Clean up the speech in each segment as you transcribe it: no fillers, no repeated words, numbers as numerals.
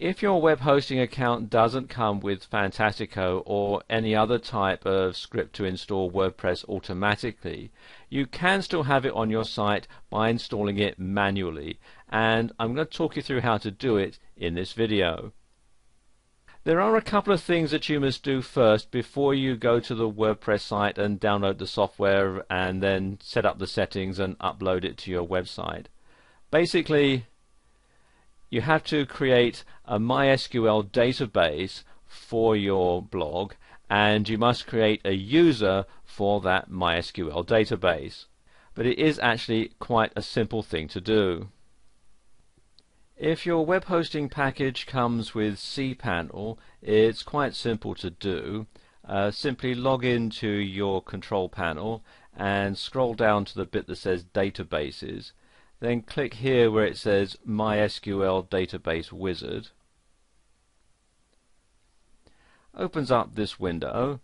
If your web hosting account doesn't come with Fantastico or any other type of script to install WordPress automatically, you can still have it on your site by installing it manually, and I'm going to talk you through how to do it in this video. There are a couple of things that you must do first before you go to the WordPress site and download the software and then set up the settings and upload it to your website. Basically, you have to create a MySQL database for your blog, and you must create a user for that MySQL database. But it is actually quite a simple thing to do. If your web hosting package comes with cPanel, it's quite simple to do. Simply log into your control panel and scroll down to the bit that says Databases. Then click here where it says MySQL Database Wizard. Opens up this window,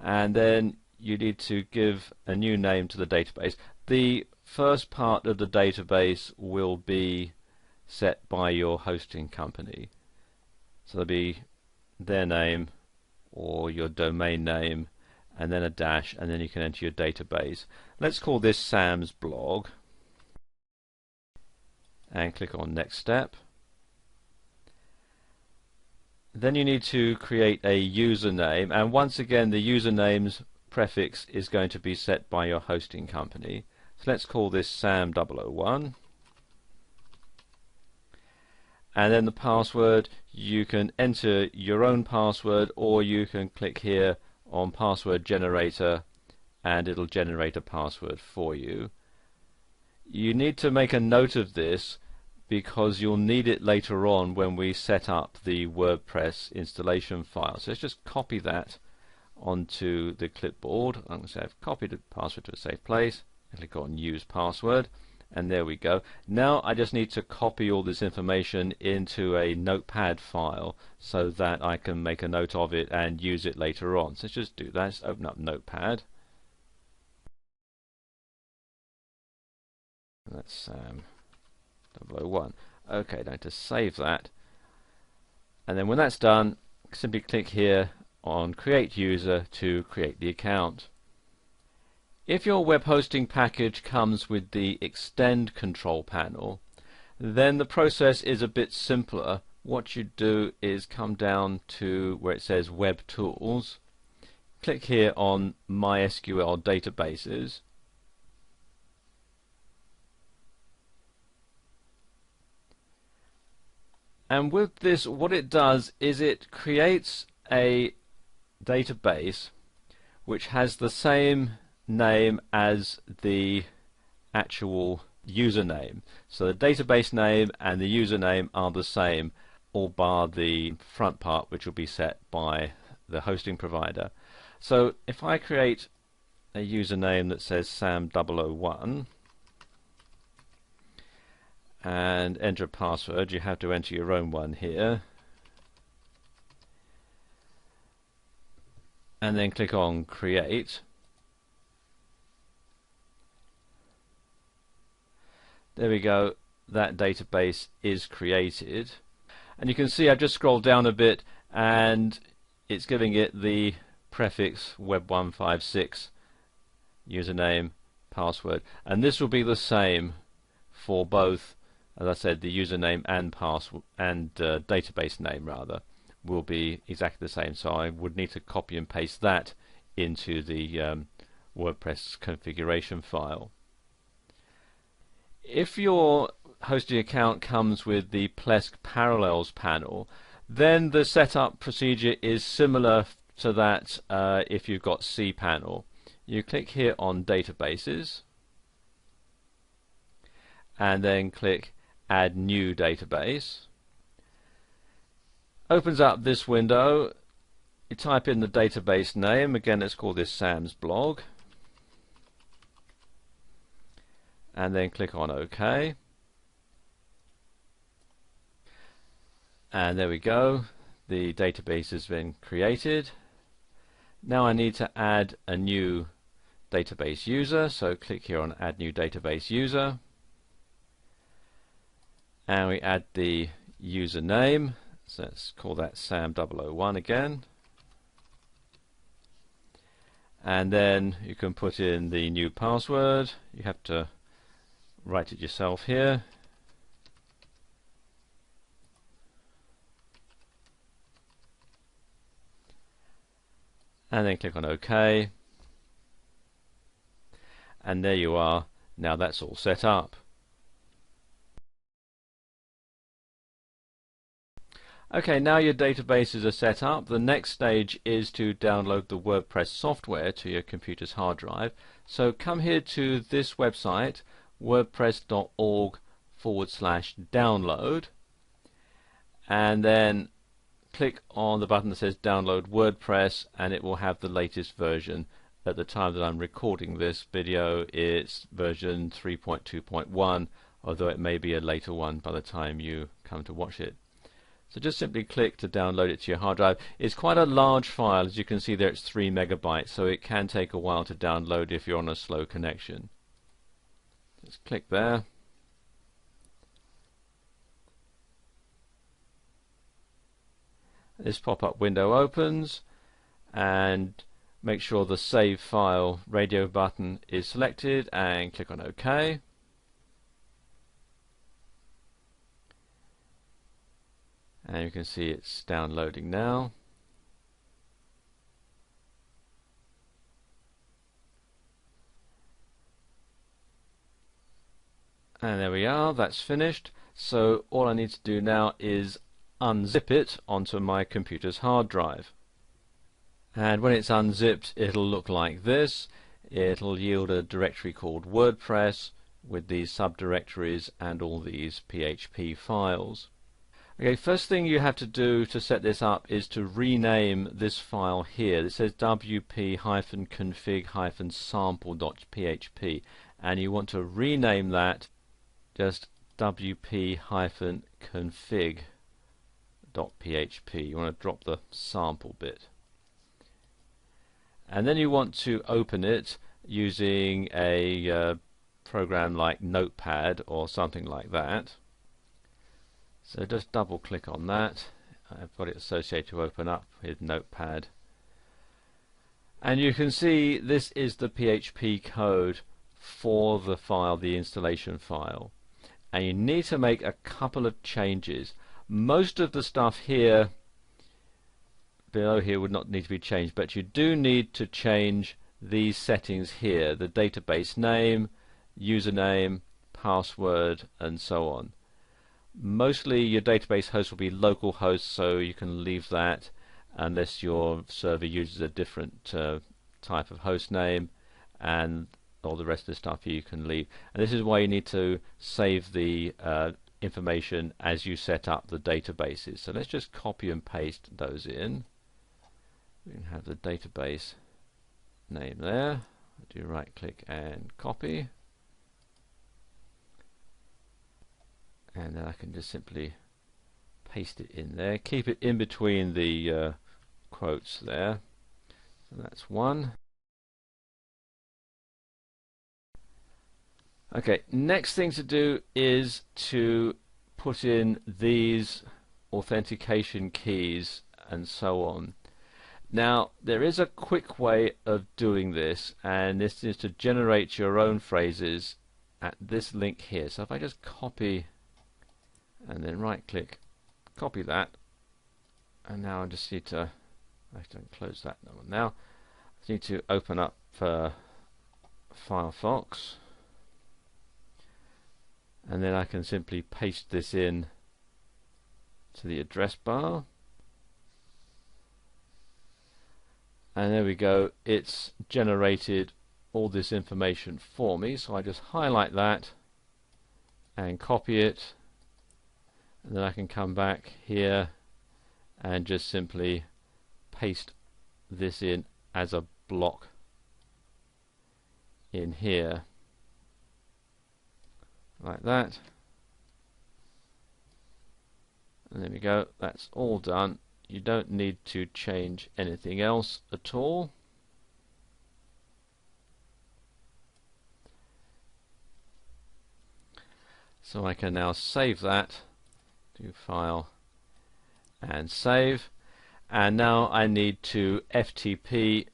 and then you need to give a new name to the database. The first part of the database will be set by your hosting company. So there'll be their name or your domain name and then a dash, and then you can enter your database. Let's call this Sam's blog and click on Next Step. Then you need to create a username, and once again the username's prefix is going to be set by your hosting company. So let's call this Sam001. And then the password, you can enter your own password, or you can click here on Password Generator and it'll generate a password for you. You need to make a note of this because you'll need it later on when we set up the WordPress installation file. So let's just copy that onto the clipboard. I'm going to say I've copied the password to a safe place and click on Use Password, and there we go. Now I just need to copy all this information into a notepad file so that I can make a note of it and use it later on. So let's just do that. Let's open up Notepad. That's Sam001. Okay, now to save that, and then when that's done, simply click here on Create User to create the account. If your web hosting package comes with the Extend control panel, then the process is a bit simpler. What you do is come down to where it says Web Tools, click here on MySQL Databases, and with this what it does is it creates a database which has the same name as the actual username. So the database name and the username are the same, all bar the front part, which will be set by the hosting provider. So if I create a username that says Sam001 and enter a password, you have to enter your own one here, and then click on Create. There we go, that database is created, and you can see I've just scrolled down a bit and it's giving it the prefix web156 username, password, and this will be the same for both. As I said, the username and password and database name rather will be exactly the same, so I would need to copy and paste that into the WordPress configuration file. If your hosting account comes with the Plesk Parallels panel, then the setup procedure is similar to that if you've got cPanel. You click here on Databases and then click Add New Database. Opens up this window. You type in the database name, again let's call this Sam's blog, and then click on OK, and there we go, the database has been created. Now I need to add a new database user, so click here on Add New Database User, and we add the username, so let's call that Sam001 again, and then you can put in the new password. You have to write it yourself here, and then click on OK, and there you are. Now that's all set up. Okay, now your databases are set up. The next stage is to download the WordPress software to your computer's hard drive. So come here to this website, wordpress.org/download, and then click on the button that says download WordPress, and it will have the latest version. At the time that I'm recording this video, it's version 3.2.1, although it may be a later one by the time you come to watch it. So just simply click to download it to your hard drive. It's quite a large file. As you can see there, it's 3 megabytes, so it can take a while to download if you're on a slow connection. Just click there. This pop-up window opens, and make sure the Save File radio button is selected and click on OK. And you can see it's downloading now. And there we are, that's finished. So all I need to do now is unzip it onto my computer's hard drive. And when it's unzipped, it'll look like this. It'll yield a directory called WordPress with these subdirectories and all these PHP files. Okay, first thing you have to do to set this up is to rename this file here. It says wp-config-sample.php, and you want to rename that just wp-config.php. You want to drop the sample bit. And then you want to open it using a program like Notepad or something like that. So just double click on that. I've got it associated to open up with Notepad. And you can see this is the PHP code for the file, the installation file. And you need to make a couple of changes. Most of the stuff here, below here, would not need to be changed, but you do need to change these settings here, the database name, username, password, and so on. Mostly your database host will be localhost, so you can leave that unless your server uses a different type of host name, and all the rest of the stuff here you can leave. And this is why you need to save the information as you set up the databases. So let's just copy and paste those in. We can have the database name there. Do right click and copy. And then I can just simply paste it in there. Keep it in between the quotes there. So that's one. Okay, next thing to do is to put in these authentication keys and so on. Now, there is a quick way of doing this, and this is to generate your own phrases at this link here. So if I just copy and then right click, copy that, and now I just need to, I don't close that one now, I need to open up Firefox, and then I can simply paste this in to the address bar, and there we go, it's generated all this information for me. So I just highlight that and copy it, and then I can come back here and just simply paste this in as a block in here like that, and there we go, that's all done. You don't need to change anything else at all. So I can now save that Do File and Save. And now I need to FTP,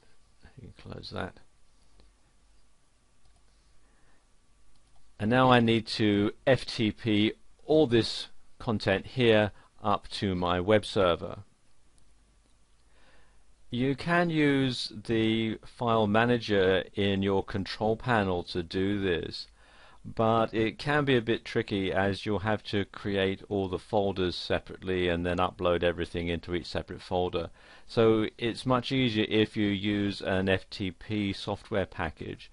you can close that. And now I need to FTP all this content here up to my web server. You can use the file manager in your control panel to do this, but it can be a bit tricky as you'll have to create all the folders separately and then upload everything into each separate folder. So it's much easier if you use an FTP software package.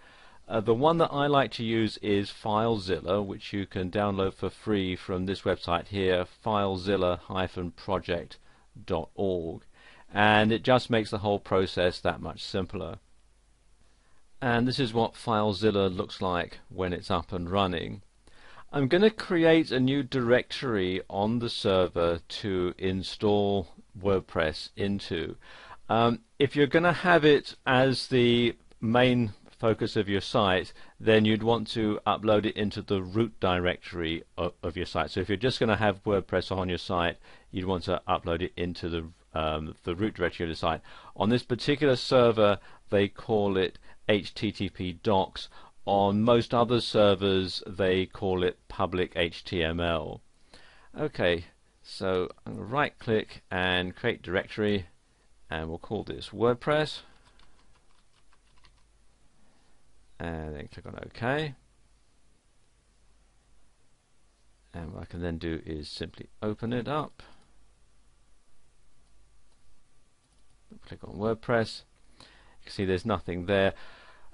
The one that I like to use is FileZilla, which you can download for free from this website here, filezilla-project.org, and it just makes the whole process that much simpler. And this is what FileZilla looks like when it's up and running. I'm going to create a new directory on the server to install WordPress into. If you're going to have it as the main focus of your site, then you'd want to upload it into the root directory of your site. So if you're just going to have WordPress on your site, you'd want to upload it into the root directory of the site. On this particular server, they call it HTTP docs. On most other servers, they call it public HTML. Okay, so I'm going to right click and create directory, and we'll call this WordPress, and then click on OK. And what I can then do is simply open it up, click on WordPress. You can see there's nothing there.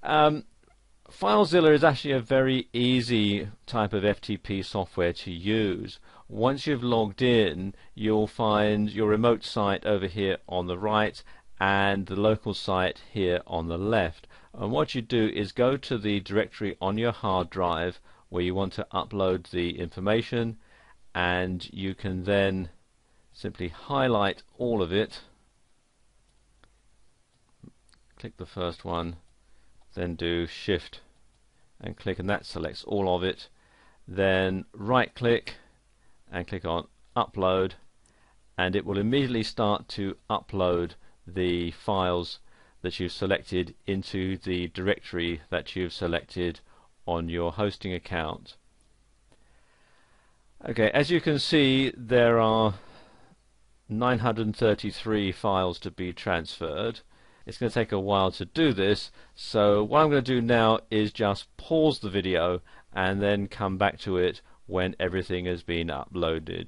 FileZilla is actually a very easy type of FTP software to use. Once you've logged in, you'll find your remote site over here on the right and the local site here on the left. And what you do is go to the directory on your hard drive where you want to upload the information, and you can then simply highlight all of it. Click the first one, then do Shift and click, and that selects all of it. Then right click and click on Upload, and it will immediately start to upload the files that you've selected into the directory that you've selected on your hosting account. Okay, as you can see, there are 933 files to be transferred. It's going to take a while to do this, so what I'm going to do now is just pause the video and then come back to it when everything has been uploaded.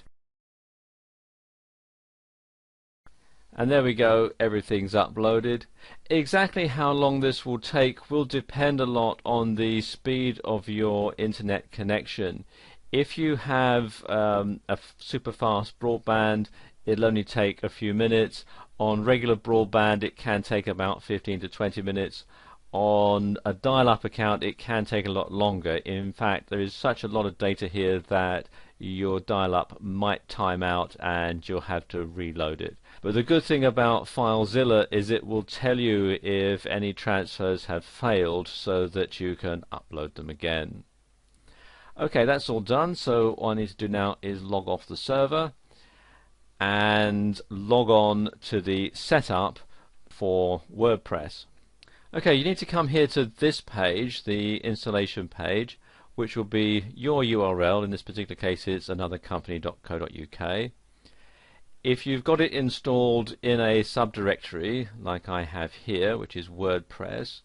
And there we go, everything's uploaded. Exactly how long this will take will depend a lot on the speed of your internet connection. If you have a super fast broadband, it'll only take a few minutes. On regular broadband, it can take about 15 to 20 minutes. On a dial-up account, it can take a lot longer. In fact, there is such a lot of data here that your dial-up might time out and you'll have to reload it. But the good thing about FileZilla is it will tell you if any transfers have failed so that you can upload them again. Okay, that's all done, so all I need to do now is log off the server and log on to the setup for WordPress. Okay, you need to come here to this page, the installation page, which will be your URL. In this particular case, it's anothercompany.co.uk. If you've got it installed in a subdirectory, like I have here, which is WordPress,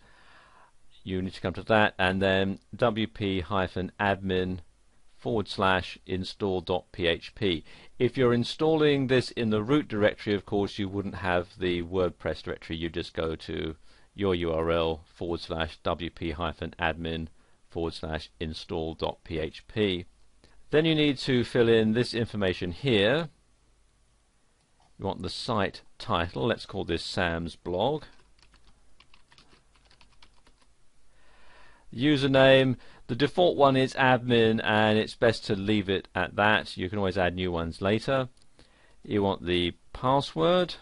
you need to come to that and then wp-admin/install.php. If you're installing this in the root directory, of course, you wouldn't have the WordPress directory. You just go to your URL /wp-admin/install.php. Then you need to fill in this information here. You want the site title. Let's call this Sam's blog. Username, the default one is admin, and it's best to leave it at that. You can always add new ones later. You want the password,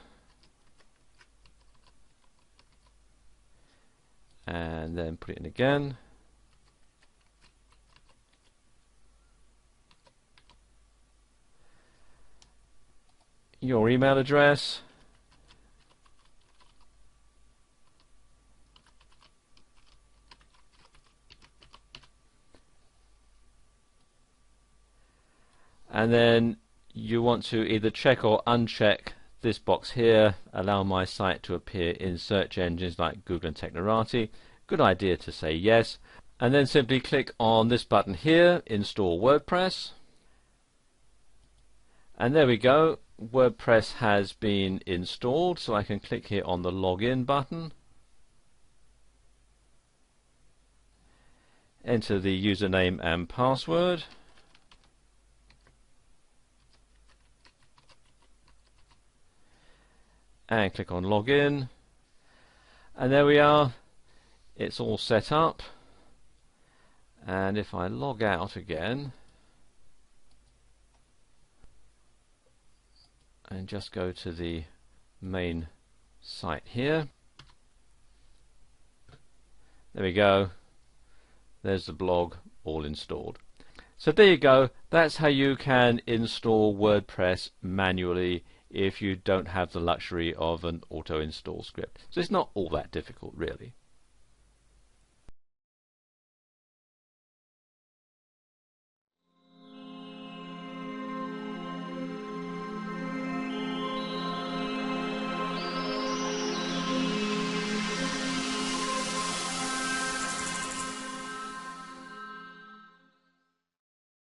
and then put it in again. your email address, and then you want to either check or uncheck this box here, allow my site to appear in search engines like Google and Technorati. Good idea to say yes, and then simply click on this button here, Install WordPress, and there we go. WordPress has been installed, so I can click here on the login button, enter the username and password, and click on login, and there we are, it's all set up. And if I log out again and just go to the main site here, there we go, there's the blog all installed. So there you go, that's how you can install WordPress manually if you don't have the luxury of an auto install script. So it's not all that difficult really.